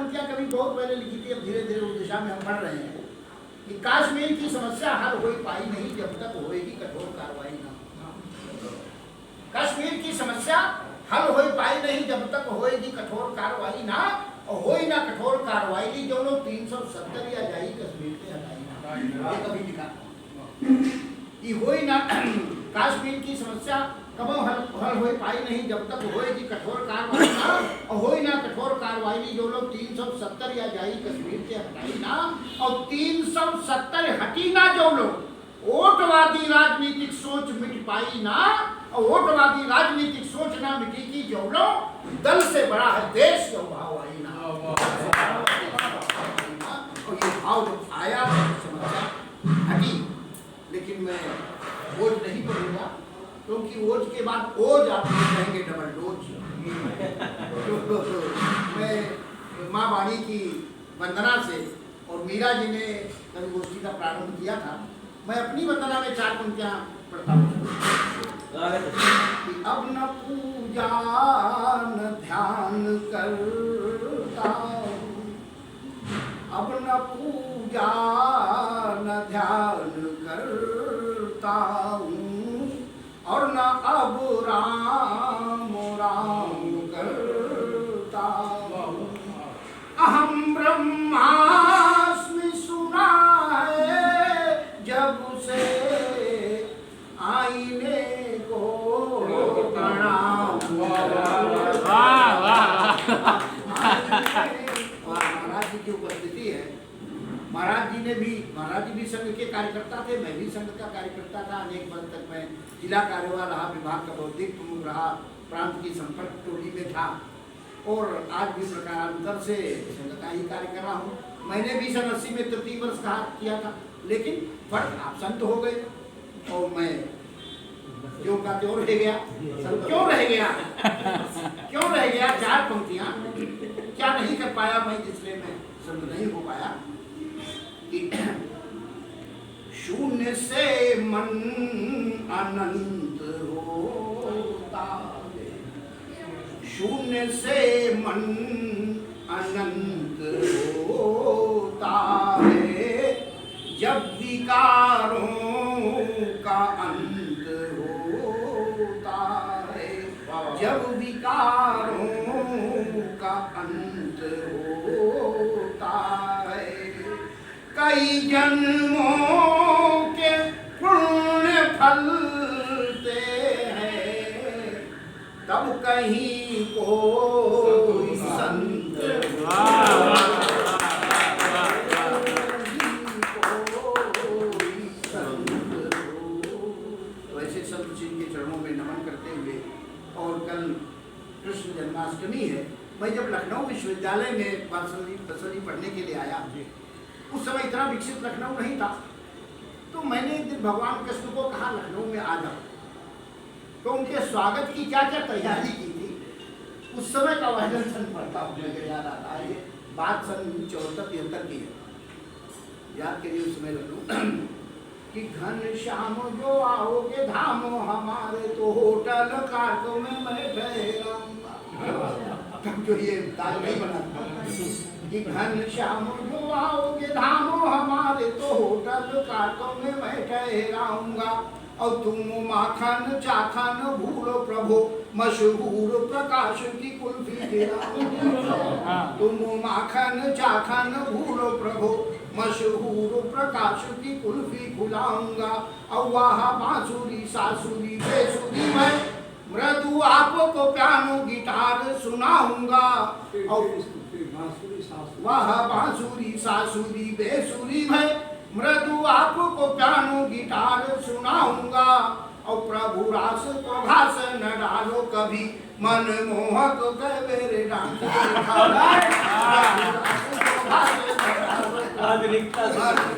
पंक्तियां कभी बहुत पहले लिखी थी, अब धीरे धीरे उस दिशा में हम बढ़ रहे हैं कि कश्मीर की समस्या हल हो पाई नहीं जब तक होएगी कठोर कार्रवाई ना। कश्मीर की समस्या हल हो पाई नहीं जब तक होएगी कठोर कार्रवाई ना, और होई ना कठोर कार्रवाई जो लोग 370 या जाई कश्मीर से हटाई ना, ये कभी लिखा ये होई ना कश्मीर की समस्या कब हल हो पाई नहीं जब तक होएगी कठोर कार्रवाई ना, और होई ना कठोर कार्रवाई जो लोग 370 या जाई कश्मीर से हटाई ना, और 370 हटी ना जो लोग वोटवादी राजनीतिक सोच मिट पाई ना, और वोटवादी राजनीतिक सोच ना मिटी की जो लोग दल से बड़ा है देश जो भाव आई ना, और ये भाव जब आया समस्या हटी। लेकिन मैं वोट नहीं पढ़ूंगा क्योंकि वोट के बाद ओज आप कहेंगे डबल डोज। मैं माँ वाणी की वंदना से और मीरा जी ने कवि गोष्ठी का प्रारंभ किया था, मैं अपनी वंदना में 4 पंक्तियां पढ़ता हूँ। अब न पूजा न ध्यान करता, अब न पूजा न ध्यान करता हूँ, और न अब राम राम करता हूँ। अहम ब्रह्मास्मि सुना है जब से आईने को प्रणाम। महाराज जी की उपस्थिति है। महाराज जी भी संघ के कार्यकर्ता थे, मैं भी संघ का कार्यकर्ता था। अनेक वर्ष तक मैं जिला कार्यवाह रहा, विभाग का बौद्धिक प्रमुख रहा, प्रांत की संपर्क टोली में था, और आज भी प्रकारांतर से संघ का ही कार्य कर रहा हूँ। मैंने भी 80 में तृतीय वर्ष का किया था, लेकिन फर्क आप संत हो गए और मैं जो का त्यों रह गया। क्यों रह गया? क्यों रह गया? 4 पंक्तियां क्या नहीं कर पाया मैं, जिसलिए मैं संत नहीं हो पाया। शून्य से मन अनंत होता है, शून्य से मन अनंत होता है, जब विकारों का अंत होता है, जब विकारों का अंत होता है। कई जन्मों के पुण्य फलते हैं, तब कहीं कोई संत वैसे संत जी के चरणों में नमन करते हुए, और कल कृष्ण जन्माष्टमी है। मैं जब लखनऊ विश्वविद्यालय में बांसुरी पढ़ने के लिए आया, उस समय इतना विकसित लखनऊ नहीं था, तो मैंने एक दिन भगवान कृष्ण को कहा लखनऊ में आ जाओ, तो उनके स्वागत की क्या क्या तैयारी की थी उस समय का वर्णन सन पढ़ता हूँ, मुझे याद आता है। ये बात सन 74-73 की है, याद करिए उस समय लखनऊ कि घन श्याम जो आओगे धाम हमारे, तो होटल कार्को में मैं ठहराऊंगा। तब जो ये ताल नहीं बना कि घन श्याम जो आओगे धाम हमारे, तो होटल कार्को में मैं ठहराऊंगा। और तुम माखन चाखन भूलो प्रभु, मशहूर प्रकाश की कुल्फी खिलाऊंगा। तुम माखन चाखन भूलो प्रभु, मशहूर प्रकाश की कुल्फी खिलाऊंगा। और वहाँ बांसुरी सासुरी बेसुरी मैं मृदु आपको पियानो गिटार सुनाऊंगा। और वह बांसुरी सासुरी बेसुरी मैं मृदु आपको पियानो गिटार सुनाऊंगा। और प्रभु रास को घास न डालो कभी, मन मोहक मेरे डांस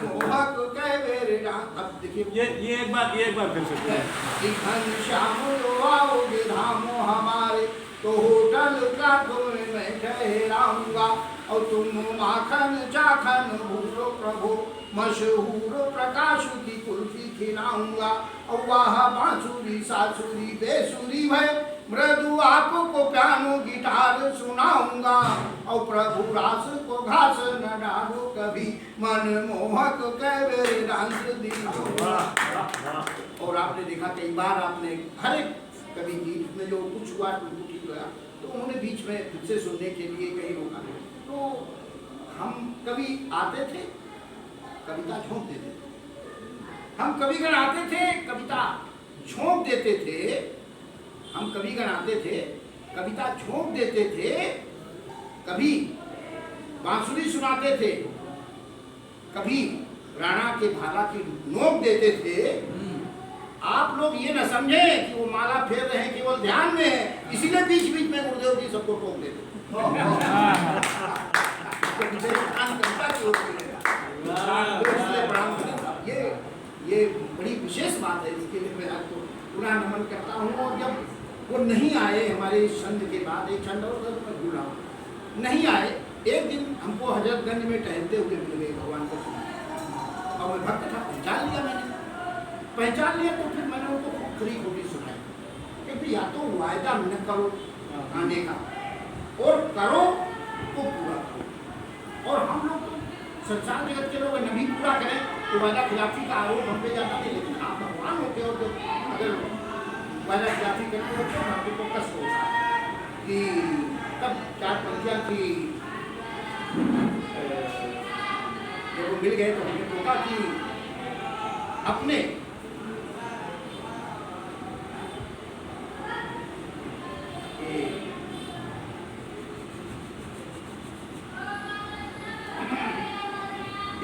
मोहक मेरे डांस। अब देखिए ये एक बार कर सकते हैं। घन श्याम आओगे धामो हमारे, तो होटल का तुम्हें मैं ठहराऊंगा। और तुम माखन चाखन भूलो प्रभु, मशहूर प्रकाश की कुल्फी खिलाऊंगा। और वह बांसुरी सासुरी बेसुरी भय मृदु आपको पियानो गिटार सुनाऊंगा और प्रभु रास को घास न डालो कभी मनमोहक कैबरे डांस दिखाऊंगा। और आपने देखा कई बार आपने हर एक कवि की इसमें जो कुछ हुआ तो ठीक हुआ तो उन्होंने बीच में फिर से सुनने के लिए कहीं रोका। तो हम कभी आते थे कविता झोंक देते थे, हम कविगण आते थे कविता झोंक देते थे, हम कविगण आते थे कविता झोंक देते थे, कभी बांसुरी सुनाते थे, कभी राणा के भाला की नोक देते थे। आप लोग ये न समझे कि वो माला फेर रहे हैं केवल ध्यान में है, इसीलिए बीच बीच में गुरुदेव जी सबको टोक देते ये बड़ी विशेष बात है, इसके लिए मैं आपको पूरा नमन करता हूँ। और जब वो नहीं आए हमारे छंद के बाद, एक छंद और मैं भूल रहा हूँ, नहीं आए। एक दिन हमको हजरतगंज में टहलते हुए मिल गए भगवान को सुना, और मैं भक्त था, पहचान लिया मैंने, पहचान लिया। तो फिर मैंने उनको खूब खरी खोटी सुनाई कि या तो वायदा न करो आने का, और करो तो पूरा करो। और हम लोग तो संसार जगत के लोग न भी पूरा करें तो वायदा खिलाफी का आरोप हम पे जाता है, लेकिन आप भगवान होते हो तो अगर वायदा खिलाफी करते हो तो आपको कष्ट होता है। कि तब चार पंथियां की जब वो मिल गए तो हमने टोका कि अपने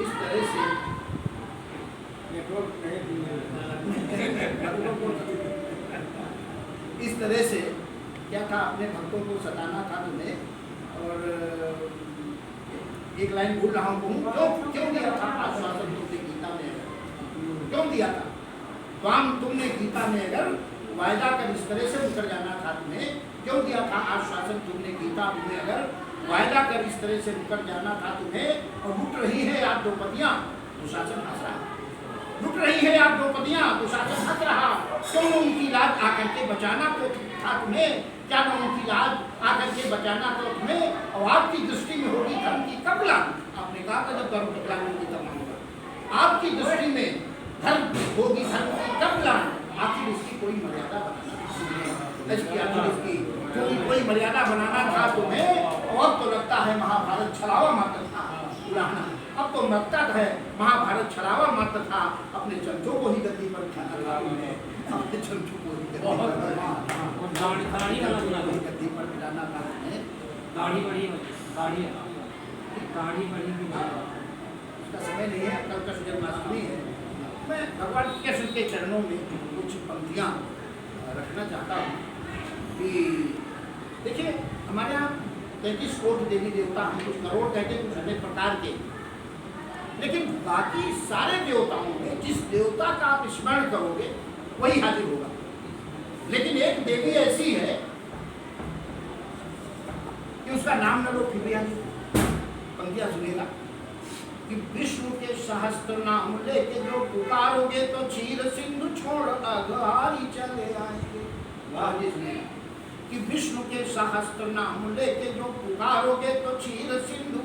इस तरह से इस तरह से क्या था, अपने भक्तों को सताना था तुम्हें। और एक लाइन भूल रहा हूँ, क्यों दिया था आश्वासन तुमने गीता में, क्यों दिया था स्वाम तुमने गीता में, अगर वायदा कर इस तरह से उतर जाना था तुम्हें, क्यों दिया था आश्वासन तुमने गीता में, अगर वायदा कर इस तरह से मुकर जाना था तुम्हें। और लुट रही है आप द्रौपदियां, दुशासन हंस रहा, लुट रही है आप द्रौपदियां, दुशासन हंस रहा। क्यों उनकी लाज आकर के बचाना तो था तुम्हें, क्या न उनकी लाज आकर के बचाना तो तुम्हें। और आपकी दृष्टि में होगी धर्म की कब ग्लानि, आपने कहा था जब धर्म की ग्लानि होगी तब मानूंगा। आपकी दृष्टि में धर्म होगी धर्म की कब ग्लानि, आखिर इसकी कोई मर्यादा बनाना, इसकी कोई मर्यादा बनाना था तुम्हें। और तो लगता है महाभारत छलावा मात्र था पुराना, अब तो लगता है महाभारत छलावा मात्र था। अपने चमचों को ही गद्दी पर बिठाना था उन्हें, अपने चमचों को ही गद्दी पर बिठाना था उन्हें। गाड़ी बड़ी उसका समय नहीं है, कल का जन्माष्टमी है। मैं भगवान कृष्ण के चरणों में कुछ पंक्तियाँ रखना चाहता हूँ कि देखिए हमारे यहाँ 33 कोटि देवी देवता हैं, कुछ करोड़ कहते हैं, कुछ अनेक प्रकार के, लेकिन बाकी सारे देवताओं में जिस देवता का आप स्मरण करोगे वही हाजिर होगा। लेकिन एक देवी ऐसी है कि उसका नाम न लो फिर भी हाजिर। पंक्तियाँ सुनेगा कि विष्णु के सहस्त्र नाम लेके जो पुकारोगे तो क्षीर सिंधु छोड़ अघारी चले आएंगे। कि विष्णु के सहस्त्र नाम लेके जो पुकारोगे तो क्षीर सिंधु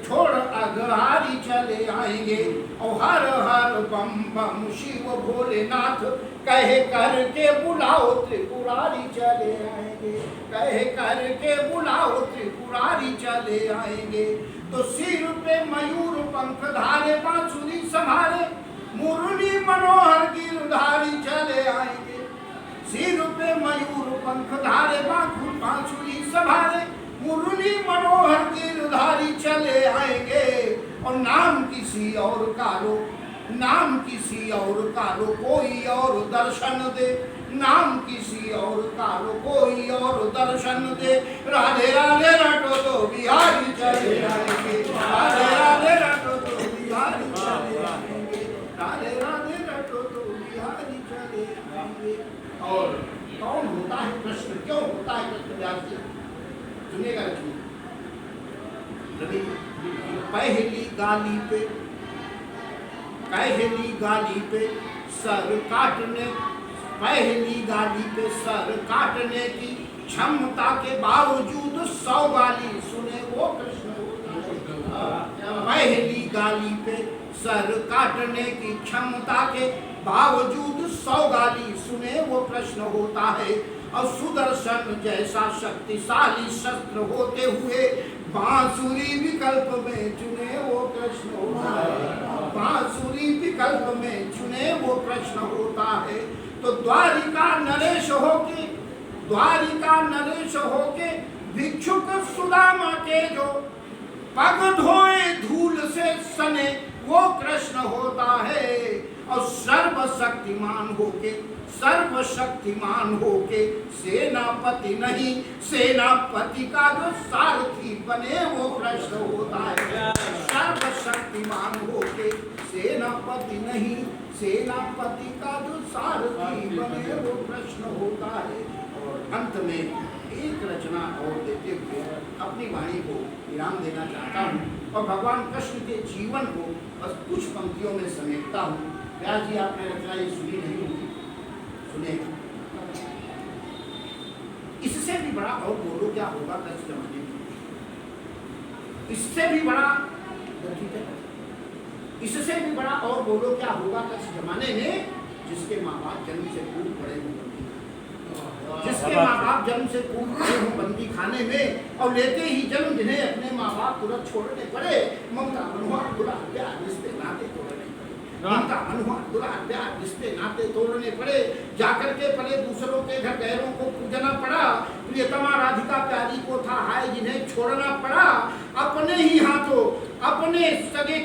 छोड़ अघारी चले आएंगे। और हर हर बम बम शिव भोलेनाथ कहे करके बुलाओ त्रिपुरारी चले आएंगे, कहे करके बुलाओ त्रिपुरारी चले आएंगे। तो सिर पे मयूर पंख धारे बांसुरी संभाले मुरली मनोहर गिरधारी चले आएंगे। सिर पे मयूर पंख धारे बांसुरी संभाले मुरली मनोहर गिरधारी चले आएंगे। और नाम किसी और का लो, नाम किसी और का लो कोई और दर्शन दे, नाम किसी और का लो कोई और दर्शन दे। राधे राधे रटो तो बिहारी चले आएंगे, राधे राधे रटो तो बिहारी चले आएंगे, राधे राधे रटो तो बिहारी चले आएंगे। और कौन होता है कृष्ण, क्यों होता है कृष्ण व्यास जी? सुनिएगा लक्ष्मी पहली गाली पे सर काटने पहली गाली पे सर काटने की क्षमता के बावजूद 100 गाली सुने वो कृष्ण होता है। पहली गाली पे सर काटने की क्षमता के बावजूद 100 गाली सुने वो कृष्ण होता है। और सुदर्शन जैसा शक्तिशाली शस्त्र होते हुए बांसुरी विकल्प में चुने वो कृष्ण होता है। बांसुरी विकल्प में चुने वो कृष्ण होता है। तो द्वारिका नरेश होके भिक्षुक सुदामा के जो पग धोए धूल से सने वो कृष्ण होता है। और सर्वशक्तिमान होके सेनापति नहीं, सेनापति का जो सारथी बने वो कृष्ण होता है। सर्वशक्तिमान होके सेनापति नहीं, सेनापति का जो सारथी बने वो कृष्ण होता है। और अंत में एक रचना और देते हुए अपनी वाणी को विराम देना चाहता हूँ और भगवान कृष्ण के जीवन को बस कुछ पंक्तियों में समेटता हूँ। व्यास जी आपने रचना ये सुनी नहीं होगी, सुने। इससे भी बड़ा और बोलो क्या होगा कच्छ जमाने में, इससे भी बड़ा, इससे भी बड़ा और बोलो क्या होगा कच्छ जमाने में, जिसके माँ बाप जन्म से पूर्व पड़े हों जिसके माँ बाप जन्म से पूर्व पड़े हों बंदी खाने में, और लेते ही जन्म जिन्हें अपने माँ बाप तुरंत छोड़ने पड़े, ममता मनुआ दुलार प्यार रिश्ते नाते तोड़ने पड़े, ममता मनुआ दुलार प्यार रिश्ते नाते तोड़ने पड़े। जाकर के पले दूसरों के घर गैरों को पूजना पड़ा, प्रियतमा राधिका प्यारी को था हाय जिन्हें छोड़ना पड़ा। अपने ही हाथों अपने ही सगे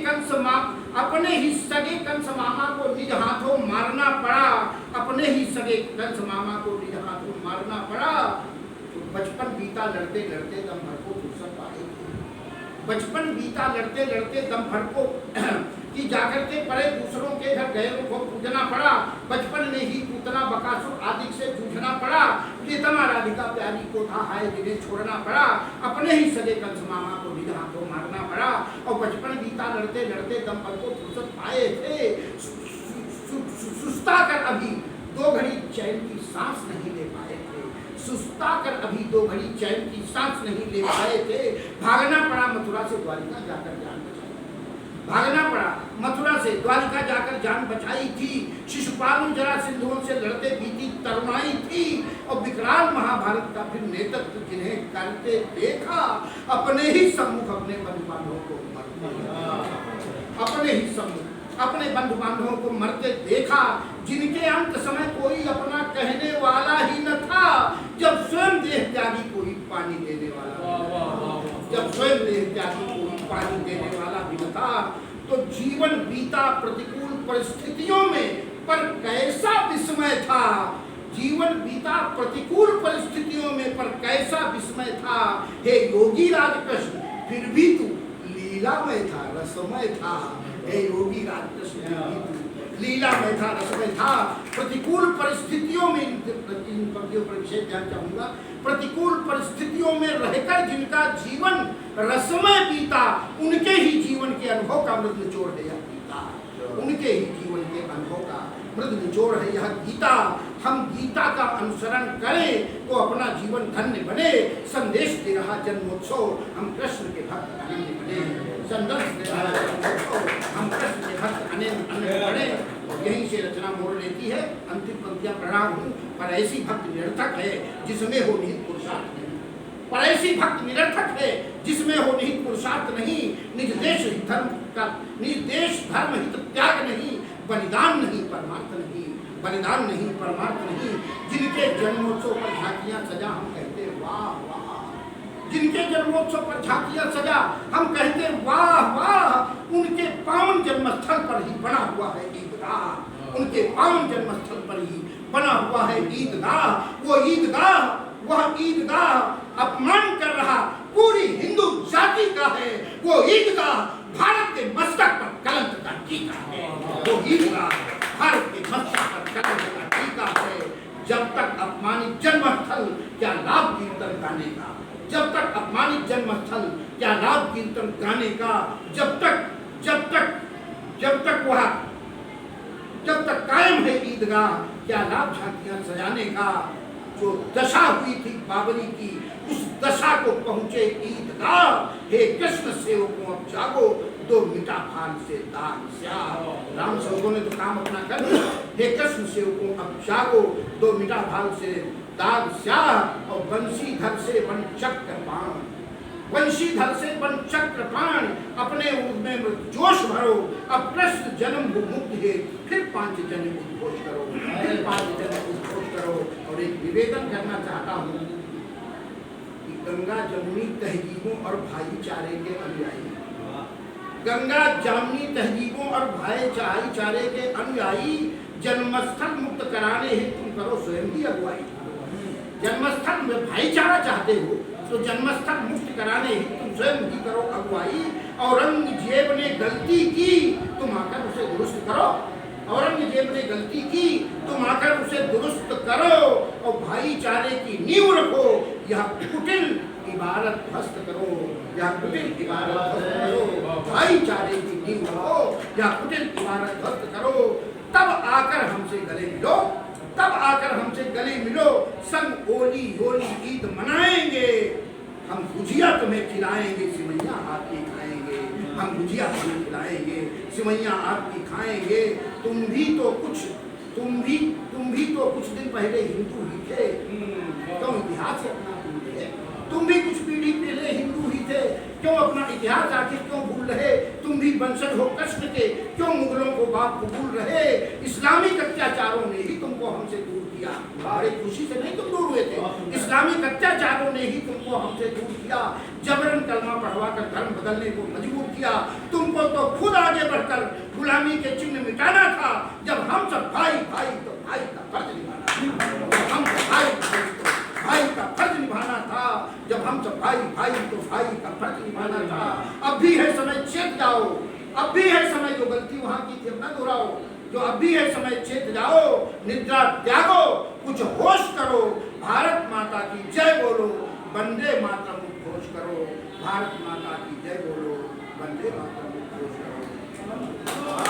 कंस मामा को निज हाथों मारना पड़ा, अपने ही सगे कंस मामा को निज हाथों मारना पड़ा। तो बचपन बीता लड़ते लड़ते दम भर को फुर्सत पाए, बचपन बीता लड़ते लड़ते दम भर को कि जाकर के परे दूसरों के घर गैरों को पूजना पड़ा। बचपन में ही पूतना बकासुर आदि से जूझना पड़ा, प्रियतमा राधिका प्यारी को था हाय जिन्हें छोड़ना पड़ा। अपने ही सगे कंस मामा को निज हाथों मारना पड़ा। और बचपन बीता लड़ते लड़ते दम भर को फुर्सत पाए थे, सुस्ता कर अभी 2 घड़ी चैन की सांस नहीं ले पाए थे, सुस्ता कर अभी 2 घड़ी चैन की सांस नहीं ले पाए थे। भागना पड़ा मथुरा से द्वारिका जाकर जान बचाई, भागना पड़ा मथुरा से द्वारिका जाकर जान बचाई थी। शिशुपालों जरा सिंधुओं से लड़ते बीती तरुणाई थी। और विकराल महाभारत का फिर नेतृत्व जिन्हें करते देखा, अपने ही सम्मुख अपने बंधु बांधवों को अपने ही सम्मुख अपने बंधु बांधवों को मरते देखा, जिनके अंत समय कोई अपना कहने वाला ही न था। जब स्वयं देह त्यागी कोई पानी देने वाला, जब स्वयं देह त्यागी कोई पानी देने वाला भी न था। तो जीवन बीता प्रतिकूल परिस्थितियों में, पर कैसा विस्मय था। जीवन बीता प्रतिकूल परिस्थितियों में, पर कैसा विस्मय था। हे योगी राजकृष्ण फिर भी तू लीलामय था, रसमय था। हे योगी राजकृष्ण लीलामय था, रसमय था। प्रतिकूल परिस्थितियों में, इन पंक्तियों पर विशेष ध्यान चाहूंगा, प्रतिकूल परिस्थितियों में रहकर जिनका जीवन रसमय बीता, उनके ही जीवन के अनुभव का मृद निचोड़ है यह गीता। उनके ही जीवन के अनुभव का मृद निचोड़ है यह गीता। हम गीता का अनुसरण करें तो अपना जीवन धन्य बने। संदेश दे रहा जन्मोत्सव, हम कृष्ण के भक्त आनंद बने। संदेश दे रहा जन्मोत्सव, हम कृष्ण के भक्त आनंद बने। और यहीं से रचना मोड़ लेती है। अंतिम पंक्तियां प्रणाम हूँ। पर ऐसी भक्त निरर्थक है जिसमें हो निहित पुरुषार्थ नहीं, पर ऐसी भक्त निरर्थक है जिसमें हो निहित पुरुषार्थ नहीं। निज देश धर्म हित त्याग नहीं, बलिदान नहीं परमार्थ नहीं, बलिदान नहीं परमार्थ नहीं। जिनके जन्मोत्सव पर झांकियां सजा हम कहते वाह वाह, जिनके जन्मोत्सव पर झांकियां सजा हम कहते वाह वाह। उनके पावन जन्मस्थल पर ही बना हुआ है ईदगाह, उनके पावन जन्मस्थल पर ही बना हुआ है ईदगाह। वो ईदगाह, वह ईदगाह अपमान कर रहा पूरी हिंदू जाति का है। वो ईदगाह भारत के मस्तक पर कलंक का टीका है। वो ईदगाह भारत के मस्तक पर कलंक का टीका है। जब तक अपमानित जन्मस्थल क्या लाभ कीर्तन गाने का, जब तक अपमानित जन्मस्थल क्या लाभ कीर्तन गाने का। जब तक कायम है ईदगाह, क्या लाभ झांकियां सजाने का। जो दशा हुई थी बाबरी की, उस दशा को पहुंचे ईदगाह। हे कृष्ण सेवकों अब जागो, दो मिटा फाल से दाग स्याह। राम सेवकों ने तो काम अपना कर लिया। हे कृष्ण सेवकों अब जागो, दो मिटा फाल से दाग स्याह। और बंशीधर से बन चक्रपाण, वंशीधर से बन चक्रपाण। अपने में जोश भरो, अब कृष्ण जन्म मुक्त है, फिर 5 जन्म उद्घोष करो, फिर 5 जन्म उद्घोष करो। और एक निवेदन करना चाहता हूँ कि गंगा जमुनी तहजीबों और भाईचारे के अनुयायी, गंगा जामनी तहजीबों और भाईचारे के अनुयायी, जन्मस्थल मुक्त कराने ही तुम करो स्वयं की अगुवाई। जन्मस्थल में भाईचारा चाहते हो तो जन्मस्थल मुक्त कराने ही तुम स्वयं ही करो अगुवाई। औरंगजेब ने गलती की, तुम आकर उसे दुरुस्त करो। औरंगजेब ने गलती की, तुम आकर उसे दुरुस्त करो। और भाईचारे की नींव रखो, यह कुटिल इबारत ध्वस्त करो, यह कुटिल इबारत ध्वस्त करो। भाईचारे की नींव रखो, यह कुटिल इबारत ध्वस्त करो। तब आकर हमसे गले मिलो, तब आकर हमसे गले मिलो। संग होली होली ईद मनाएंगे, हम गुजिया तुम्हें खिलाएंगे, सिमैया आपकी खाएंगे। हम गुजिया तुम्हें खिलाएंगे, सिमैया आपकी खाएंगे। तुम भी तो कुछ दिन पहले हिंदू ही थे, क्यों इतिहास से अपना भूल रहे? तुम भी कुछ पीढ़ी पहले हिंदू ही थे, क्यों अपना इतिहास आखिर क्यों भूल रहे? तुम भी वंशज हो कृष्ण के, क्यों मुगलों को बाप भूल रहे? इस्लामिक अत्याचारों ने ही तुमको हमसे दूर किया। बड़े खुशी से नहीं तुम दूर हुए थे, इस्लामिक अत्याचारों ने ही तुमको हमसे दूर किया। जबरन कलमा पढ़वा कर धर्म बदलने को मजबूर किया। तुमको तो खुद आगे बढ़कर गुलामी के चिन्ह मिटाना था। जब हम सब भाई भाई तो भाई का फर्ज निभाना था। हम सब भाई भाई का फर्ज निभाना था। जब हम सब भाई भाई तो भाई का फर्ज निभाना था। अब भी है समय, चेत जाओ। अब भी है समय, जो गलती वहां की थी न दोहराओ। जो अब भी है समय, चेत जाओ, निद्रा त्यागो, कुछ होश करो। भारत माता की जय बोलो, वंदे मातरम उद्घोष करो। भारत माता की जय बोलो, वंदे मातरम उद्घोष करो।